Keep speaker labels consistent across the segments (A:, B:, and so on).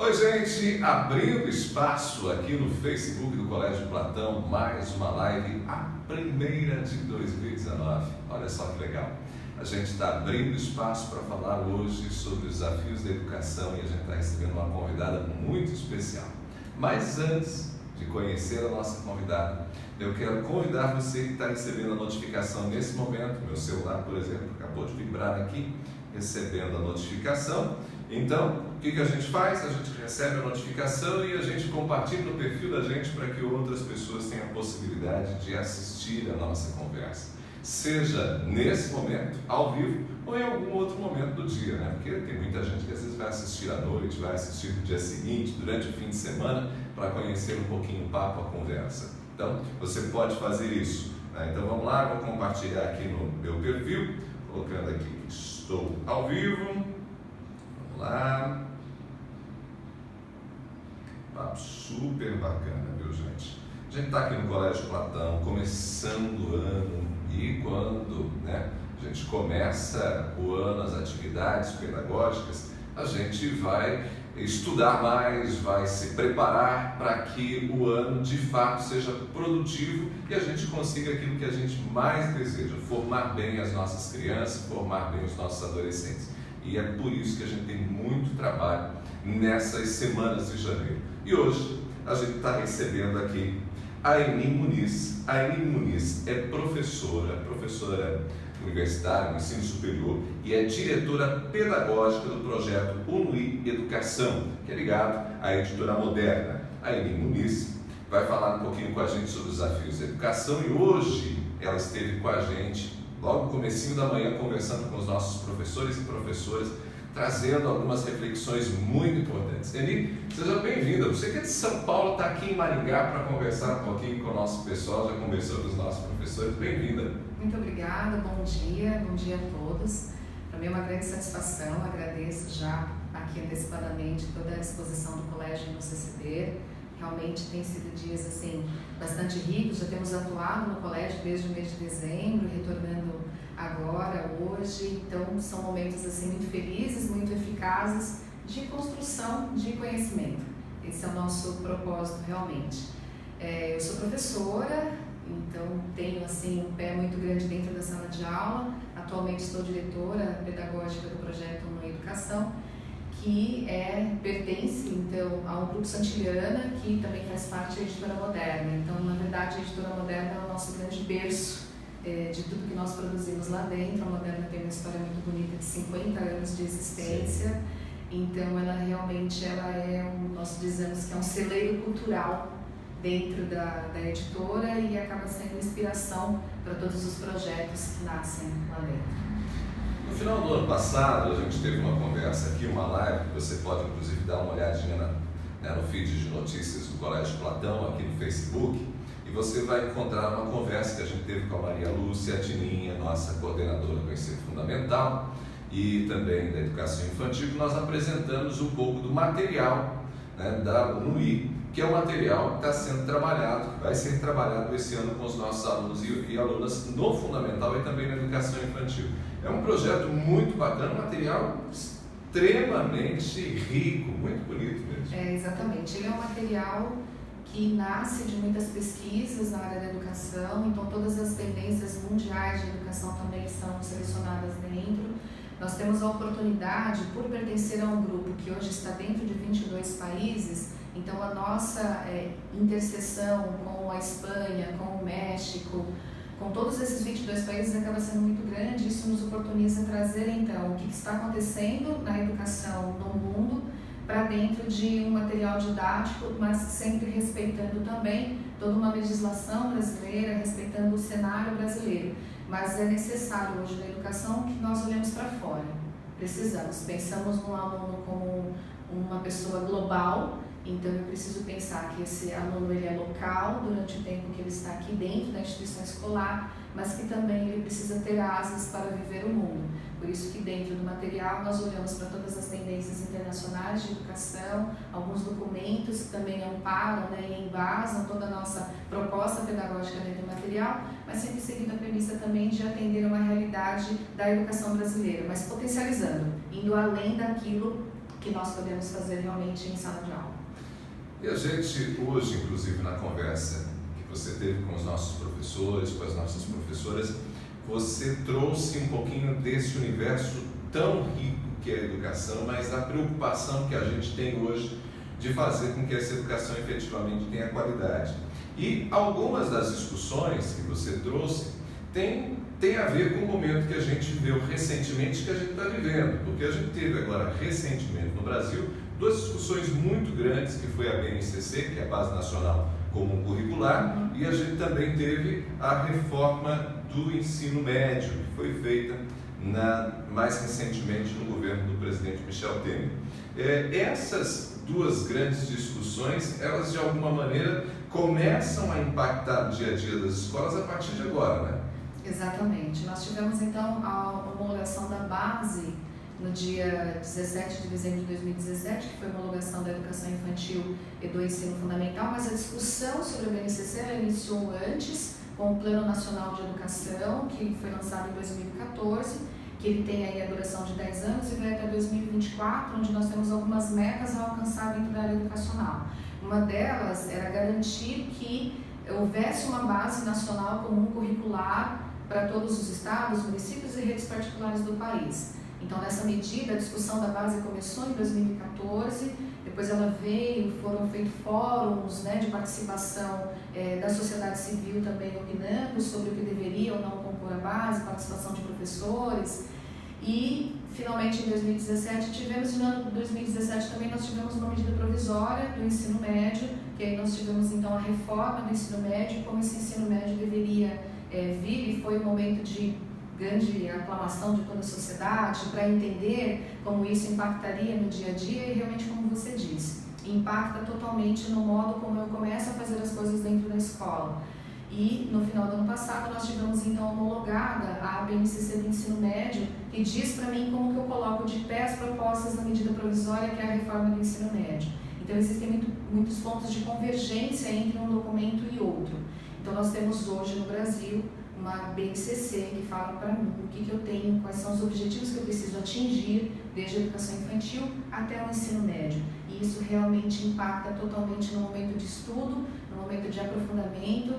A: Oi, gente, abrindo espaço aqui no Facebook do Colégio Platão, mais uma live, a primeira de 2019. Olha só que legal. A gente está abrindo espaço para falar hoje sobre os desafios da educação e a gente está recebendo uma convidada muito especial. Mas antes de conhecer a nossa convidada, eu quero convidar você que está recebendo a notificação nesse momento. Meu celular, por exemplo, acabou de vibrar aqui, recebendo a notificação. Então, o que a gente faz? A gente recebe a notificação e a gente compartilha no perfil da gente para que outras pessoas tenham a possibilidade de assistir a nossa conversa. Seja nesse momento, ao vivo, ou em algum outro momento do dia, né? Porque tem muita gente que às vezes vai assistir à noite, vai assistir no dia seguinte, durante o fim de semana, para conhecer um pouquinho o papo, a conversa. Então, você pode fazer isso, né? Então vamos lá, vou compartilhar aqui no meu perfil, colocando aqui que estou ao vivo. Lá, papo super bacana, viu, gente? A gente está aqui no Colégio Platão, começando o ano, e quando a gente começa o ano, as atividades pedagógicas, a gente vai estudar mais, vai se preparar para que o ano de fato seja produtivo e a gente consiga aquilo que a gente mais deseja, formar bem as nossas crianças, formar bem os nossos adolescentes. E é por isso que a gente tem muito trabalho nessas semanas de janeiro. E hoje a gente está recebendo aqui a Enim Muniz. A Enim Muniz é professora universitária, no ensino superior, e é diretora pedagógica do projeto UNUI Educação, que é ligado à editora Moderna. A Enim Muniz vai falar um pouquinho com a gente sobre os desafios da educação e hoje ela esteve com a gente logo no comecinho da manhã, conversando com os nossos professores e professoras, trazendo algumas reflexões muito importantes. Eni, seja bem-vinda. Você que é de São Paulo, está aqui em Maringá para conversar um pouquinho com o nosso pessoal, já conversou com os nossos professores. Bem-vinda.
B: Muito obrigada, bom dia a todos. Para mim é uma grande satisfação, agradeço já aqui antecipadamente toda a disposição do colégio em nos receber. Realmente tem sido dias assim bastante ricos, já temos atuado no colégio desde o mês de dezembro, retornando agora, hoje, então são momentos assim muito felizes, muito eficazes de construção de conhecimento. Esse é o nosso propósito realmente. Eu sou professora, então tenho assim um pé muito grande dentro da sala de aula, atualmente sou diretora pedagógica do projeto UNUI Educação, que pertence então a um grupo Santillana que também faz parte da editora Moderna. Então, na verdade, a editora Moderna é o nosso grande berço de tudo que nós produzimos lá dentro. A Moderna tem uma história muito bonita de 50 anos de existência. Sim. Então, ela realmente nós dizemos que é um celeiro cultural dentro da editora e acaba sendo inspiração para todos os projetos que nascem lá dentro.
A: No final do ano passado, a gente teve uma conversa aqui, uma live, que você pode inclusive dar uma olhadinha no feed de notícias do Colégio Platão, aqui no Facebook, e você vai encontrar uma conversa que a gente teve com a Maria Lúcia Tininha, nossa coordenadora do ensino fundamental e também da educação infantil, que nós apresentamos um pouco do material da UNUI, que é um material que está sendo trabalhado, que vai ser trabalhado esse ano com os nossos alunos e alunas no fundamental e também na educação infantil. É um projeto muito bacana, um material extremamente rico, muito bonito mesmo.
B: Exatamente, ele é um material que nasce de muitas pesquisas na área da educação, então todas as tendências mundiais de educação também são selecionadas dentro. Nós temos a oportunidade, por pertencer a um grupo que hoje está dentro de 22 países, então a nossa interseção com a Espanha, com o México, com todos esses 22 países acaba sendo muito grande. Isso nos oportuniza trazer então o que está acontecendo na educação no mundo para dentro de um material didático, mas sempre respeitando também toda uma legislação brasileira, respeitando o cenário brasileiro. Mas é necessário hoje na educação que nós olhemos para fora. Pensamos no aluno como uma pessoa global. Então eu preciso pensar que esse aluno ele é local durante o tempo que ele está aqui dentro da instituição escolar, mas que também ele precisa ter asas para viver o mundo. Por isso que dentro do material nós olhamos para todas as tendências internacionais de educação, alguns documentos que também amparam e embasam toda a nossa proposta pedagógica dentro do material, mas sempre seguindo a premissa também de atender uma realidade da educação brasileira, mas potencializando, indo além daquilo que nós podemos fazer realmente em sala de aula.
A: E a gente hoje, inclusive na conversa que você teve com os nossos professores, com as nossas professoras, você trouxe um pouquinho desse universo tão rico que é a educação, mas da preocupação que a gente tem hoje de fazer com que essa educação efetivamente tenha qualidade. E algumas das discussões que você trouxe tem a ver com o momento que a gente viveu recentemente, que a gente está vivendo, porque a gente teve agora recentemente no Brasil duas discussões muito grandes, que foi a BNCC, que é a Base Nacional Comum Curricular, e a gente também teve a reforma do ensino médio, que foi feita mais recentemente no governo do presidente Michel Temer. Essas duas grandes discussões, elas de alguma maneira começam a impactar o dia a dia das escolas a partir de agora, né?
B: Exatamente. Nós tivemos então a homologação da base no dia 17 de dezembro de 2017, que foi a homologação da educação infantil e do ensino fundamental, mas a discussão sobre o BNCC ela iniciou antes, com o Plano Nacional de Educação, que foi lançado em 2014, que ele tem aí a duração de 10 anos e vai até 2024, onde nós temos algumas metas a alcançar dentro da área educacional. Uma delas era garantir que houvesse uma base nacional comum curricular para todos os estados, municípios e redes particulares do país. Então, nessa medida, a discussão da base começou em 2014, depois ela veio, foram feitos fóruns, né, de participação da sociedade civil também opinando sobre o que deveria ou não compor a base, participação de professores. E, finalmente, em 2017 tivemos, e no ano de 2017 também nós tivemos uma medida provisória do ensino médio, que aí nós tivemos então a reforma do ensino médio, como esse ensino médio deveria vir, e foi um momento de grande aclamação de toda a sociedade para entender como isso impactaria no dia a dia e realmente, como você disse, impacta totalmente no modo como eu começo a fazer as coisas dentro da escola. E no final do ano passado nós tivemos então homologada a BNCC do ensino médio, que diz para mim como que eu coloco de pé as propostas da medida provisória, que é a reforma do ensino médio. Então existem muitos pontos de convergência entre um documento e outro. Então nós temos hoje no Brasil uma BNCC que fala para mim o que eu tenho, quais são os objetivos que eu preciso atingir, desde a educação infantil até o ensino médio. E isso realmente impacta totalmente no momento de estudo, no momento de aprofundamento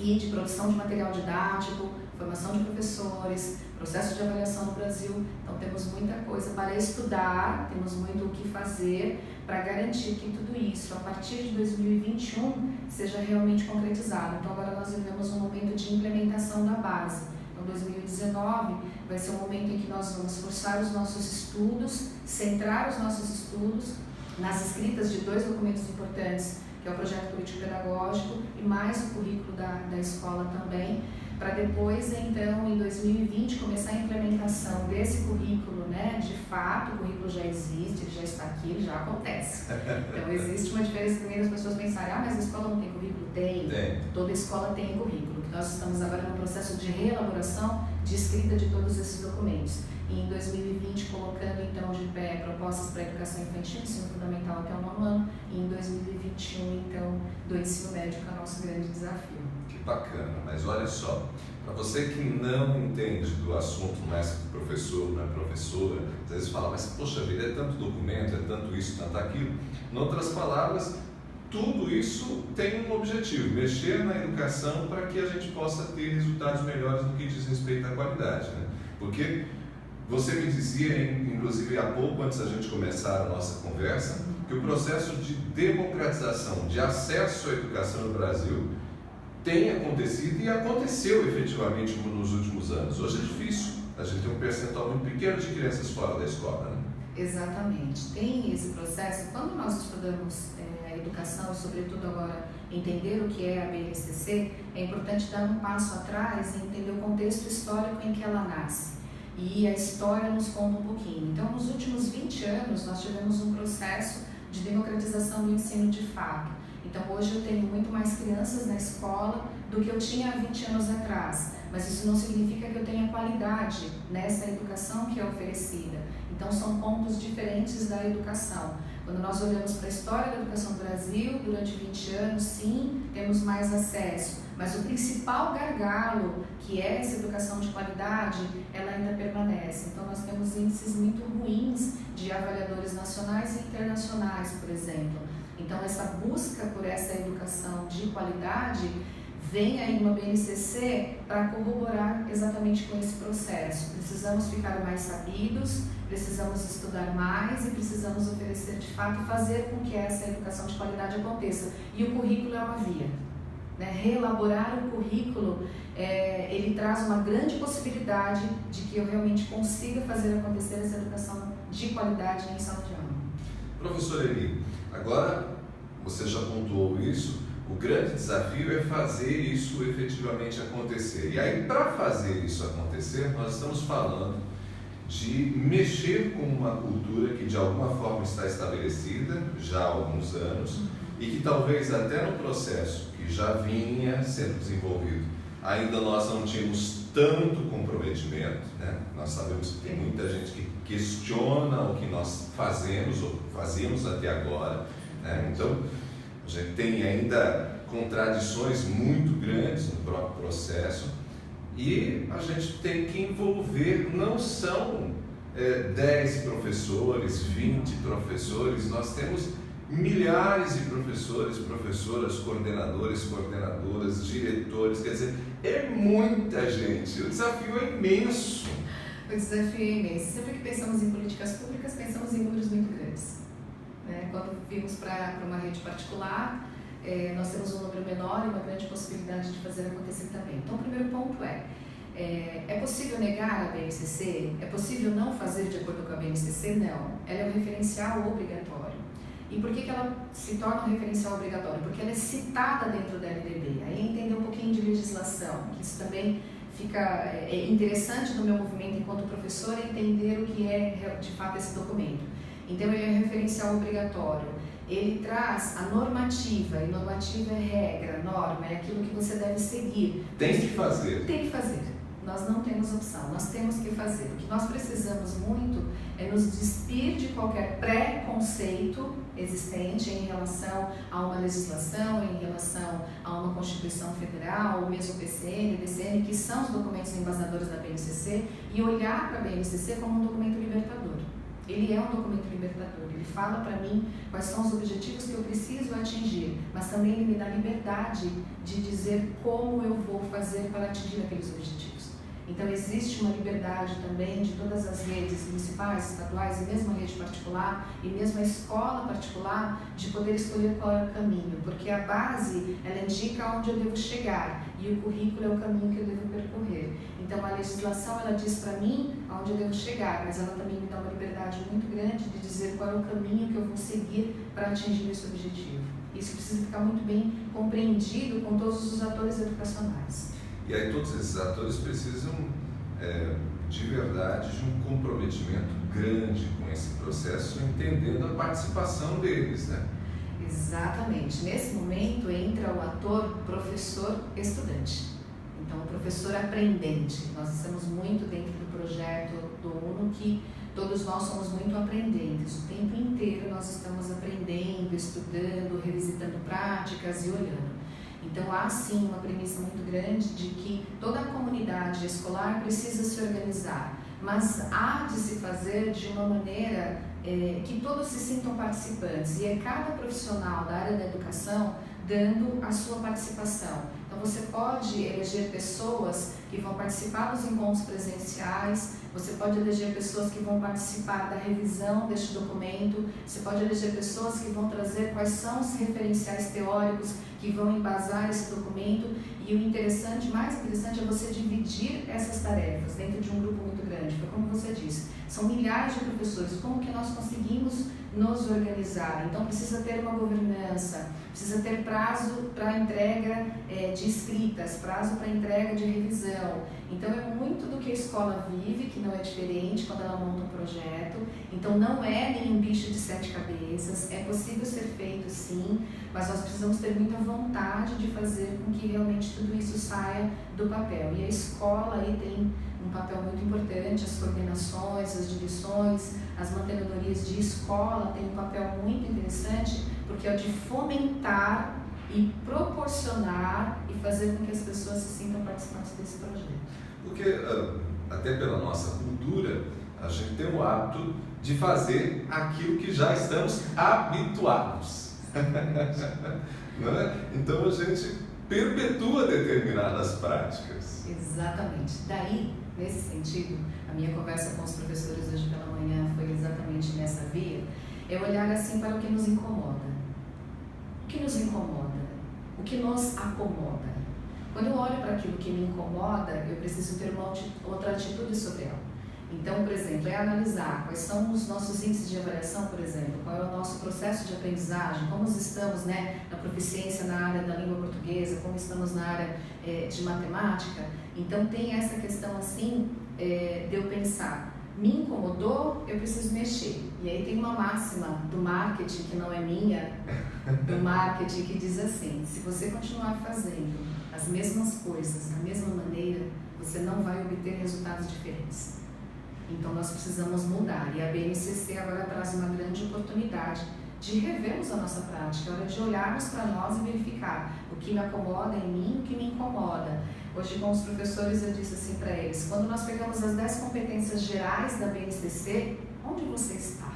B: e de produção de material didático, formação de professores, processo de avaliação no Brasil. Então temos muita coisa para estudar, temos muito o que fazer para garantir que tudo isso, a partir de 2021, seja realmente concretizado. Então agora nós vivemos um momento de implementação da base. Então 2019 vai ser um momento em que nós vamos forçar os nossos estudos, centrar os nossos estudos nas escritas de dois documentos importantes, que é o projeto político-pedagógico e mais o currículo da escola também, para depois, então, em 2020, começar a implementação desse currículo, né? De fato, o currículo já existe, ele já está aqui, ele já acontece. Então, existe uma diferença também das pessoas pensarem, mas a escola não tem currículo? Tem. Toda escola tem currículo. Nós estamos agora no processo de reelaboração de escrita de todos esses documentos. E em 2020, colocando, então, de pé propostas para a educação infantil, ensino fundamental até o 9º ano, e em 2021, então, do ensino médio, que é o nosso grande desafio.
A: Que bacana, mas olha só, para você que não entende do assunto, não é professor, não é professora, às vezes fala, mas poxa vida, é tanto documento, é tanto isso, tanto aquilo. Em outras palavras, tudo isso tem um objetivo, mexer na educação para que a gente possa ter resultados melhores no que diz respeito à qualidade, né? Porque você me dizia, inclusive há pouco, antes da gente começar a nossa conversa, que o processo de democratização, de acesso à educação no Brasil tem acontecido e aconteceu efetivamente nos últimos anos. Hoje é difícil, a gente tem um percentual muito pequeno de crianças fora da escola, né?
B: Exatamente, tem esse processo. Quando nós estudamos a educação e sobretudo agora entender o que é a BNCC, é importante dar um passo atrás e entender o contexto histórico em que ela nasce. E a história nos conta um pouquinho. Então, nos últimos 20 anos, nós tivemos um processo de democratização do ensino de fato. Então, hoje eu tenho muito mais crianças na escola do que eu tinha há 20 anos atrás. Mas isso não significa que eu tenha qualidade nessa educação que é oferecida. Então, são pontos diferentes da educação. Quando nós olhamos para a história da educação do Brasil, durante 20 anos, sim, temos mais acesso. Mas o principal gargalo, que é essa educação de qualidade, ela ainda permanece. Então, nós temos índices muito ruins de de avaliadores nacionais e internacionais, por exemplo. Então, essa busca por essa educação de qualidade vem aí uma BNCC para corroborar exatamente com esse processo. Precisamos ficar mais sabidos, precisamos estudar mais e precisamos oferecer, de fato, fazer com que essa educação de qualidade aconteça. E o currículo é uma via. Reelaborar o currículo, ele traz uma grande possibilidade de que eu realmente consiga fazer acontecer essa educação de qualidade em sala de aula.
A: Professor Eli, agora você já pontuou isso, o grande desafio é fazer isso efetivamente acontecer. E aí, para fazer isso acontecer, nós estamos falando de mexer com uma cultura que de alguma forma está estabelecida já há alguns anos e que talvez até no processo que já vinha sendo desenvolvido, ainda nós não tínhamos tanto comprometimento, né? Nós sabemos que tem muita gente que questiona o que nós fazemos ou fazíamos até agora, né? Então, a gente tem ainda contradições muito grandes no próprio processo e a gente tem que envolver, não são 10 professores, 20 professores, nós temos milhares de professores, professoras, coordenadores, coordenadoras, diretores, quer dizer, é muita gente, o desafio é imenso.
B: O desafio é imenso. Sempre que pensamos em políticas públicas, pensamos em números muito grandes. Quando vimos para uma rede particular, nós temos um número menor e uma grande possibilidade de fazer acontecer também. Então, o primeiro ponto é possível negar a BNCC? É possível não fazer de acordo com a BNCC? Não. Ela é um referencial obrigatório. E por que ela se torna um referencial obrigatório? Porque ela é citada dentro da LDB. Aí entender um pouquinho de legislação, que isso também fica interessante no meu movimento enquanto professora, entender o que é de fato esse documento. Então, ele é um referencial obrigatório. Ele traz a normativa, e normativa é regra, norma, é aquilo que você deve seguir.
A: Tem que fazer.
B: Tem que fazer. Nós não temos opção, nós temos que fazer. O que nós precisamos muito é nos despir de qualquer preconceito existente em relação a uma legislação, em relação a uma Constituição Federal, ou mesmo PCN, DCN, que são os documentos embasadores da BNCC, e olhar para a BNCC como um documento libertador. Ele é um documento libertador, ele fala para mim quais são os objetivos que eu preciso atingir, mas também ele me dá liberdade de dizer como eu vou fazer para atingir aqueles objetivos. Então, existe uma liberdade também de todas as redes municipais, estaduais e mesmo a rede particular e mesmo a escola particular de poder escolher qual é o caminho, porque a base, ela indica onde eu devo chegar e o currículo é o caminho que eu devo percorrer. Então, a legislação, ela diz para mim aonde eu devo chegar, mas ela também me dá uma liberdade muito grande de dizer qual é o caminho que eu vou seguir para atingir esse objetivo. Isso precisa ficar muito bem compreendido com todos os atores educacionais.
A: E aí todos esses atores precisam, de verdade, de um comprometimento grande com esse processo, entendendo a participação deles, né?
B: Exatamente. Nesse momento entra o ator professor-estudante. Então, o professor aprendente. Nós estamos muito dentro do projeto do UNO que todos nós somos muito aprendentes. O tempo inteiro nós estamos aprendendo, estudando, revisitando práticas e olhando. Então, há sim uma premissa muito grande de que toda a comunidade escolar precisa se organizar, mas há de se fazer de uma maneira que todos se sintam participantes, e é cada profissional da área da educação dando a sua participação. Então, você pode eleger pessoas que vão participar dos encontros presenciais, você pode eleger pessoas que vão participar da revisão deste documento, você pode eleger pessoas que vão trazer quais são os referenciais teóricos que vão embasar esse documento, e o interessante, mais interessante, é você dividir essas tarefas dentro de um grupo muito grande, porque como você disse, são milhares de professores, como que nós conseguimos nos organizar? Então precisa ter uma governança, precisa ter prazo para entrega de escritas, prazo para entrega de revisão. Então é muito do que a escola vive, que não é diferente quando ela monta um projeto. Então não é nenhum bicho de 7 cabeças, é possível ser feito sim, mas nós precisamos ter muita vontade de fazer com que realmente tudo isso saia do papel. E a escola aí tem um papel muito importante, as coordenações, as direções, as mantenedorias de escola têm um papel muito interessante, porque é o de fomentar e proporcionar e fazer com que as pessoas se sintam participantes desse projeto.
A: Porque, até pela nossa cultura, A gente tem o hábito de fazer aquilo que já estamos habituados. Não é? Então a gente perpetua determinadas práticas.
B: Exatamente. Daí, nesse sentido, a minha conversa com os professores hoje pela manhã foi exatamente nessa via, é olhar assim para o que nos incomoda. O que nos incomoda? O que nos acomoda? Quando eu olho para aquilo que me incomoda, eu preciso ter uma outra atitude sobre ela. Então, por exemplo, é analisar quais são os nossos índices de avaliação, por exemplo, qual é o nosso processo de aprendizagem, como estamos, né, na proficiência na área da língua portuguesa, como estamos na área de matemática. Então, tem essa questão assim de eu pensar, me incomodou, eu preciso mexer. E aí tem uma máxima do marketing, que não é minha, do marketing, que diz assim, se você continuar fazendo as mesmas coisas da mesma maneira, você não vai obter resultados diferentes. Então nós precisamos mudar, e a BNCC agora traz uma grande oportunidade de revermos a nossa prática, a hora de olharmos para nós e verificar o que me acomoda em mim, o que me incomoda. Hoje com os professores eu disse assim para eles, quando nós pegamos as 10 competências gerais da BNCC, onde você está?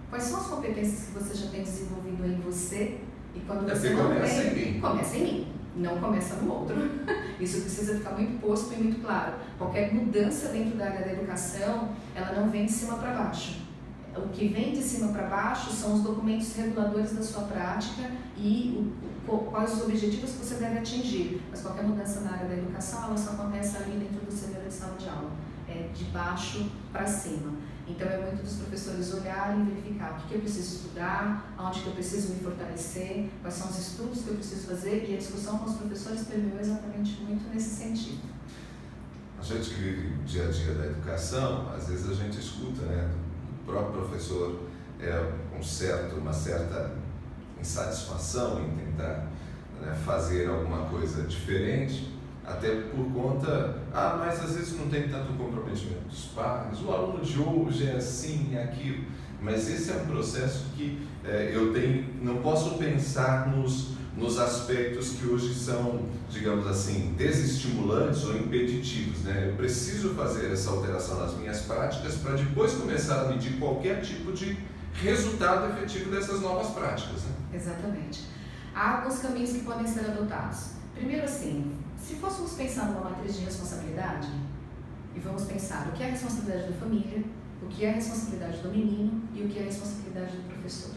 B: Quais são as competências que você já tem desenvolvido em você? E quando você não tem, começa em mim. Não começa no outro. Isso precisa ficar muito posto e muito claro. Qualquer mudança dentro da área da educação, ela não vem de cima para baixo. O que vem de cima para baixo são os documentos reguladores da sua prática e quais os objetivos que você deve atingir. Mas qualquer mudança na área da educação, ela só acontece ali dentro do cenário de sala de aula. É de baixo para cima. Então é muito dos professores olharem e verificar o que eu preciso estudar, aonde que eu preciso me fortalecer, quais são os estudos que eu preciso fazer, e a discussão com os professores permeou exatamente muito nesse sentido.
A: A gente que vive o dia a dia da educação, às vezes a gente escuta, né, do próprio professor uma certa insatisfação em tentar, né, fazer alguma coisa diferente, até por conta, mas às vezes não tem tanto comprometimento dos pais, o aluno de hoje é assim, é aquilo, mas esse é um processo que não posso pensar nos aspectos que hoje são, digamos assim, desestimulantes ou impeditivos, né? Eu preciso fazer essa alteração nas minhas práticas para depois começar a medir qualquer tipo de resultado efetivo dessas novas práticas, né?
B: Exatamente. Há alguns caminhos que podem ser adotados. Primeiro assim, se fôssemos pensar numa matriz de responsabilidade, e vamos pensar o que é a responsabilidade da família, o que é a responsabilidade do menino e o que é a responsabilidade do professor.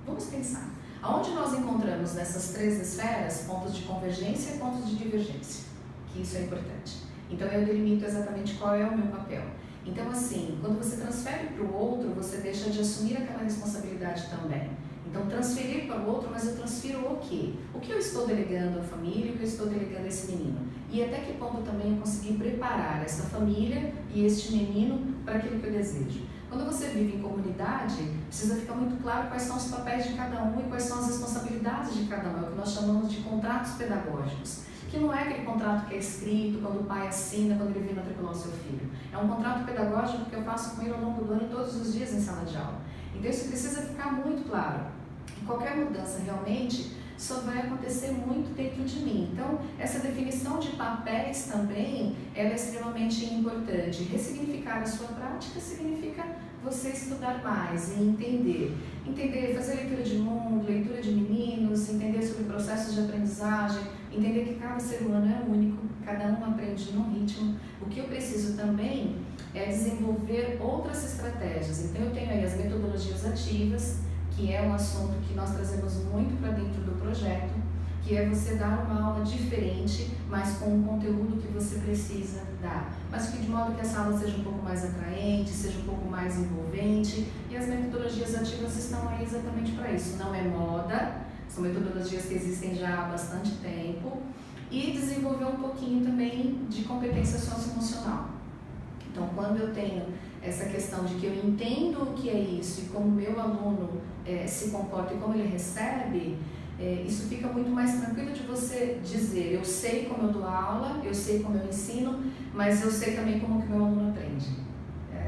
B: Vamos pensar. Aonde nós encontramos nessas 3 esferas pontos de convergência e pontos de divergência, que isso é importante. Então eu delimito exatamente qual é o meu papel. Então assim, quando você transfere para o outro, você deixa de assumir aquela responsabilidade também. Então, transferir para o outro, mas eu transfiro o quê? O que eu estou delegando à família e o que eu estou delegando a esse menino? E até que ponto também eu consegui preparar essa família e este menino para aquilo que eu desejo? Quando você vive em comunidade, precisa ficar muito claro quais são os papéis de cada um e quais são as responsabilidades de cada um. É o que nós chamamos de contratos pedagógicos. Que não é aquele contrato que é escrito quando o pai assina, quando ele vem matricular o seu filho. É um contrato pedagógico que eu faço com ele ao longo do ano, todos os dias em sala de aula. Então isso precisa ficar muito claro. E qualquer mudança realmente só vai acontecer muito dentro de mim. Então, essa definição de papéis também ela é extremamente importante. Ressignificar a sua prática significa você estudar mais e entender. Entender, fazer leitura de mundo, leitura de meninos, entender sobre processos de aprendizagem, entender que cada ser humano é único, cada um aprende num ritmo. O que eu preciso também é desenvolver outras estratégias. Então, eu tenho aí as metodologias ativas, que é um assunto que nós trazemos muito para dentro do projeto, que é você dar uma aula diferente, mas com o conteúdo que você precisa dar. Mas que de modo que essa aula seja um pouco mais atraente, seja um pouco mais envolvente, e as metodologias ativas estão aí exatamente para isso. Não é moda, são metodologias que existem já há bastante tempo, e desenvolver um pouquinho também de competência socioemocional. Então, quando eu tenho essa questão de que eu entendo o que é isso e como o meu aluno se comporta e como ele recebe, isso fica muito mais tranquilo de você dizer, eu sei como eu dou aula, eu sei como eu ensino, mas eu sei também como que o meu aluno aprende.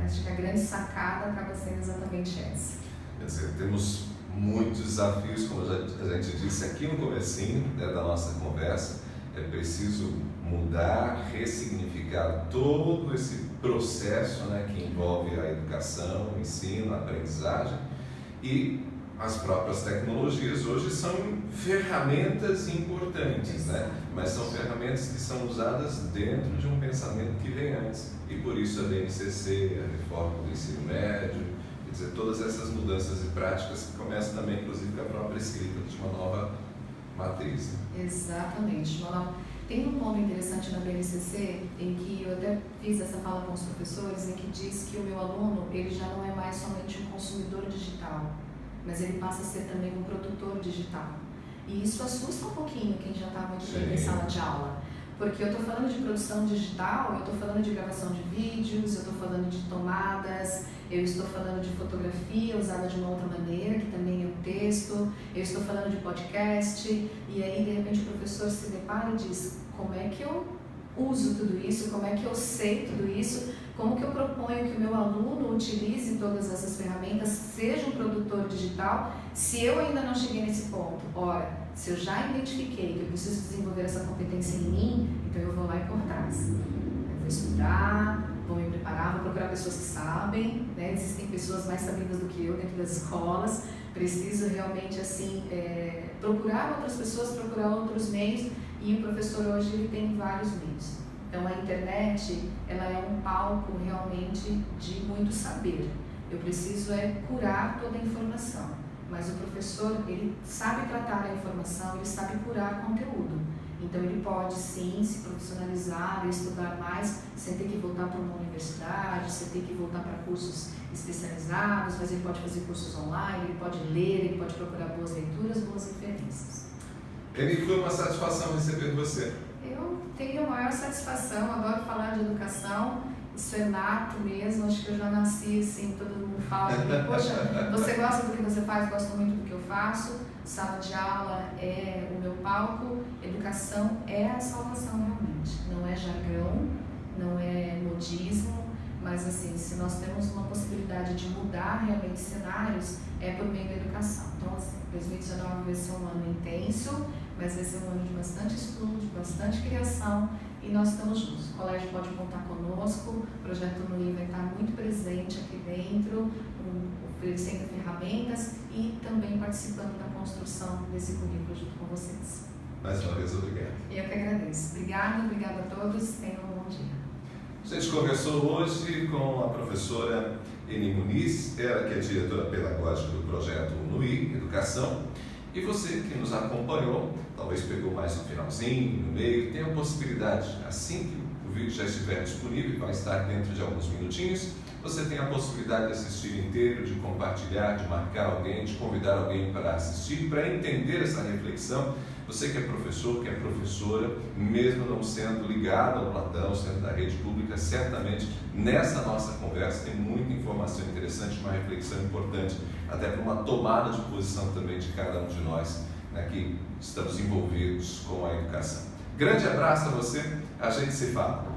B: Acho que a grande sacada acaba sendo exatamente essa.
A: Quer dizer, temos muitos desafios, como a gente disse aqui no comecinho, né, da nossa conversa, É preciso mudar, ressignificar todo esse processo, né, que envolve a educação, o ensino, a aprendizagem, e as próprias tecnologias hoje são ferramentas importantes, né? Mas são ferramentas que são usadas dentro de um pensamento que vem antes, e por isso a BNCC, a reforma do ensino médio, quer dizer, todas essas mudanças e práticas que começam também, inclusive, com a própria escrita de uma nova matriz. Né?
B: Exatamente. Tem um ponto interessante na BNCC, em que eu até fiz essa fala com os professores, em que diz que o meu aluno, ele já não é mais somente um consumidor digital, mas ele passa a ser também um produtor digital. E isso assusta um pouquinho quem já está muito bem em sala de aula. Porque eu estou falando de produção digital, eu estou falando de gravação de vídeos, eu estou falando de tomadas, eu estou falando de fotografia usada de uma outra maneira, que também é um texto, eu estou falando de podcast, e aí de repente o professor se depara e diz, como é que eu uso tudo isso, como é que eu sei tudo isso, como que eu proponho que o meu aluno utilize todas essas ferramentas, seja um produtor digital, se eu ainda não cheguei nesse ponto. Ora, se eu já identifiquei que eu preciso desenvolver essa competência em mim, então eu vou lá e por trás. Eu vou estudar, vou me preparar, vou procurar pessoas que sabem, né? Existem pessoas mais sabidas do que eu dentro das escolas, preciso realmente assim, procurar outras pessoas, procurar outros meios, e o professor hoje ele tem vários meios. Então a internet, ela é um palco realmente de muito saber. Eu preciso curar toda a informação, mas o professor, ele sabe tratar a informação, ele sabe curar conteúdo. Então ele pode sim se profissionalizar, estudar mais, sem ter que voltar para uma universidade, sem ter que voltar para cursos especializados, mas ele pode fazer cursos online, ele pode ler, ele pode procurar boas leituras, boas referências.
A: Eni, foi uma satisfação receber você.
B: Eu tenho a maior satisfação, adoro falar de educação, isso é nato mesmo, acho que eu já nasci assim, todo mundo fala de mim, poxa, você gosta do que você faz, gosto muito do que eu faço, sala de aula é o meu palco, educação é a salvação realmente, não é jargão, não é modismo, mas assim, se nós temos uma possibilidade de mudar realmente cenários, é por meio da educação. Então, assim, 2019 vai ser um ano intenso, mas vai ser um ano de bastante estudo, de bastante criação, e nós estamos juntos. O colégio pode contar conosco, o Projeto NUI vai estar muito presente aqui dentro, oferecendo ferramentas e também participando da construção desse currículo junto com vocês.
A: Mais uma vez, obrigado.
B: Eu que agradeço. Obrigada a todos, tenham um bom dia.
A: A gente conversou hoje com a professora Eni Muniz, ela que é diretora pedagógica do Projeto NUI, Educação, e você que nos acompanhou, talvez pegou mais no finalzinho, no meio, tem a possibilidade, assim que o vídeo já estiver disponível, vai estar dentro de alguns minutinhos, você tem a possibilidade de assistir inteiro, de compartilhar, de marcar alguém, de convidar alguém para assistir, para entender essa reflexão. Você que é professor, que é professora, mesmo não sendo ligado ao Platão, sendo da rede pública, certamente nessa nossa conversa tem muita informação interessante, uma reflexão importante, até para uma tomada de posição também de cada um de nós, né, que estamos envolvidos com a educação. Grande abraço a você, a gente se fala.